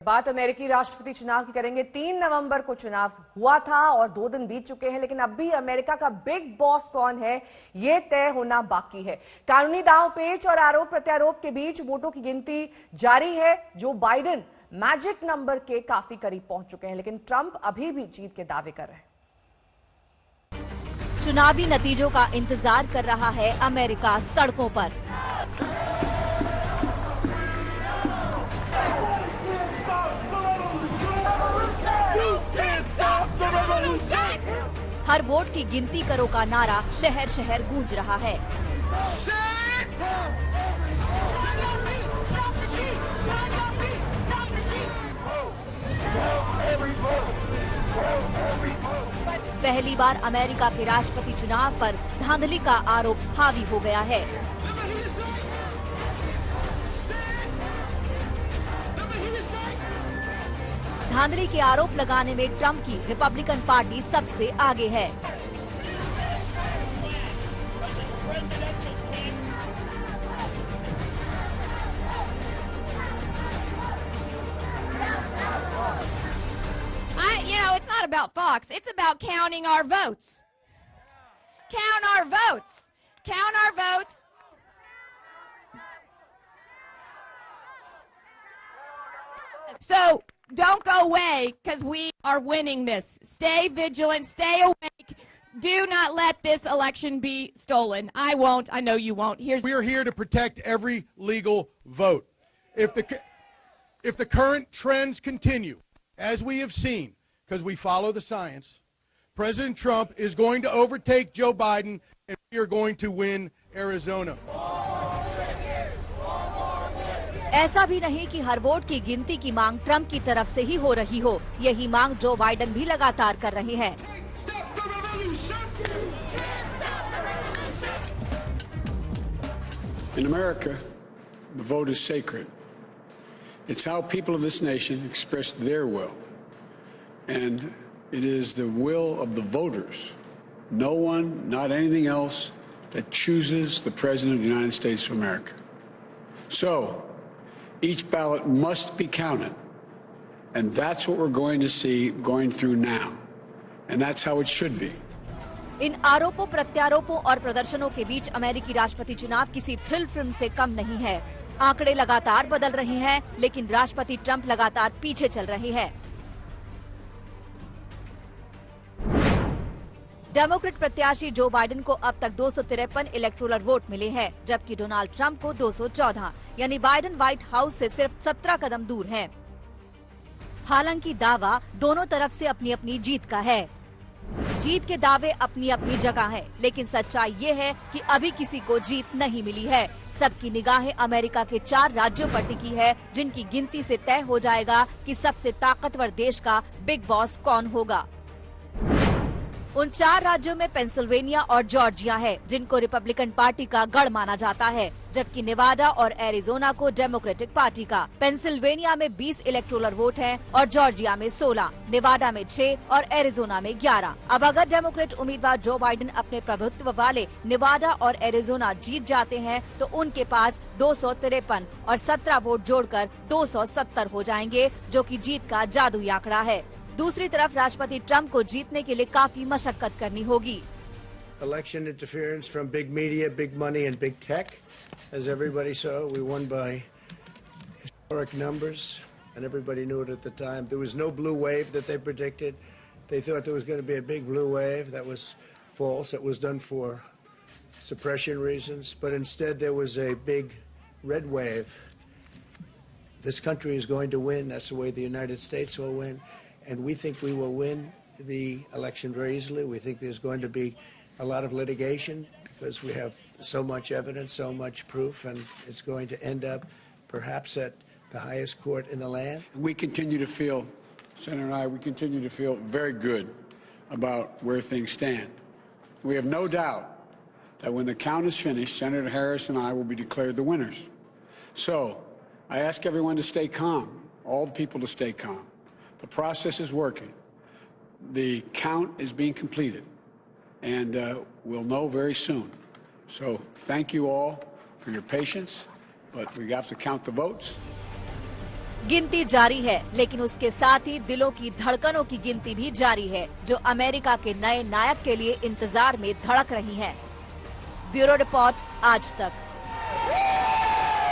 बात अमेरिकी राष्ट्रपति चुनाव की करेंगे। 3 नवंबर को चुनाव हुआ था और 2 दिन बीत चुके हैं, लेकिन अब भी अमेरिका का बिग बॉस कौन है यह तय होना बाकी है। कानूनी दांव-पेच और आरोप प्रत्यारोप के बीच वोटों की गिनती जारी है। जो बाइडेन मैजिक नंबर के काफी करीब पहुंच चुके हैं, लेकिन ट्रंप अभी भी जीत के दावे कर रहे हैं। चुनावी नतीजों का इंतजार कर रहा है अमेरिका सड़कों पर। हर वोट की गिनती करो का नारा शहर शहर गूंज रहा है। पहली बार अमेरिका के राष्ट्रपति चुनाव पर धांधली का आरोप हावी हो गया है। धांधली के आरोप लगाने में ट्रंप की रिपब्लिकन पार्टी सबसे आगे है। It's not about Fox. It's about counting our votes. Count our votes. Count our votes. So don't go away because we are winning this. Stay vigilant. Stay awake. Do not let this election be stolen. I won't. I know you won't. We are here to protect every legal vote. If the current trends continue, as we have seen, because we follow the science, President Trump is going to overtake Joe Biden, and we are going to win Arizona. ऐसा भी नहीं कि हर vote की गिनती की मांग Trump की तरफ से ही हो रही हो। यही मांग जो बाइडेन भी लगातार कर रहे हैं। In America, the vote is sacred. It's how people of this nation express their will. And it is the will of the voters, no one, not anything else, that chooses the President of the United States of America. So, each ballot must be counted. And that's what we're going to see going through now. And that's how it should be. इन आरोपों, प्रत्यारोपों और प्रदर्शनों के बीच अमेरिकी राष्ट्रपति चुनाव किसी thrill film से कम नहीं है। आंकड़े लगातार बदल रहे हैं, लेकिन राष्ट्रपति ट्रंप लगातार पीछे चल रहे हैं। डेमोक्रेट प्रत्याशी जो बाइडेन को अब तक 253 इलेक्टोरल वोट मिले हैं, जबकि डोनाल्ड ट्रंप को 214, यानी बाइडेन व्हाइट हाउस से सिर्फ 17 कदम दूर हैं। हालांकि दावा दोनों तरफ से अपनी अपनी जीत का है। जीत के दावे अपनी अपनी जगह है, लेकिन सच्चाई ये है कि अभी किसी को जीत नहीं मिली है। सबकी निगाहें अमेरिका के 4 राज्यों पर टिकी है, जिनकी गिनती से तय हो जाएगा कि सबसे ताकतवर देश का बिग बॉस कौन होगा। उन 4 राज्यों में पेंसिल्वेनिया और जॉर्जिया है, जिनको रिपब्लिकन पार्टी का गढ़ माना जाता है, जबकि नेवाडा और एरिजोना को डेमोक्रेटिक पार्टी का। पेंसिल्वेनिया में 20 इलेक्टोरल वोट हैं और जॉर्जिया में 16, नेवाडा में 6 और एरिजोना में 11। अब अगर डेमोक्रेट उम्मीदवार जो बाइडेन अपने प्रभुत्व वाले नेवाडा और एरिजोना जीत जाते हैं, तो उनके पास 253 और 17 वोट जोड़कर 270 हो जाएंगे, जो कि जीत का जादुई आंकड़ा है। दूसरी तरफ राष्ट्रपति ट्रंप को जीतने के लिए काफी मशक्कत करनी होगी। Election interference from big media, big money, and big tech. As everybody saw, we won by historic numbers, and everybody knew it at the time. There was no blue wave that they predicted. They thought there was going to be a big blue wave. That was false. It was done for suppression reasons. But instead, there was a big red wave. This country is going to win. That's the way the United States will win. And we think we will win the election very easily. We think there's going to be a lot of litigation because we have so much evidence, so much proof, and it's going to end up perhaps at the highest court in the land. We continue to feel, Senator and I, we continue to feel very good about where things stand. We have no doubt that when the count is finished, Senator Harris and I will be declared the winners. So I ask everyone to stay calm, all the people to stay calm. The process is working. The count is being completed, and we'll know very soon. So thank you all for your patience, but we have to count the votes. गिनती जारी है, लेकिन उसके साथ ही दिलों की धड़कनों की गिनती भी जारी है, जो अमेरिका के नए नायक के लिए इंतजार में धड़क रही हैं। ब्यूरो रिपोर्ट, आज तक।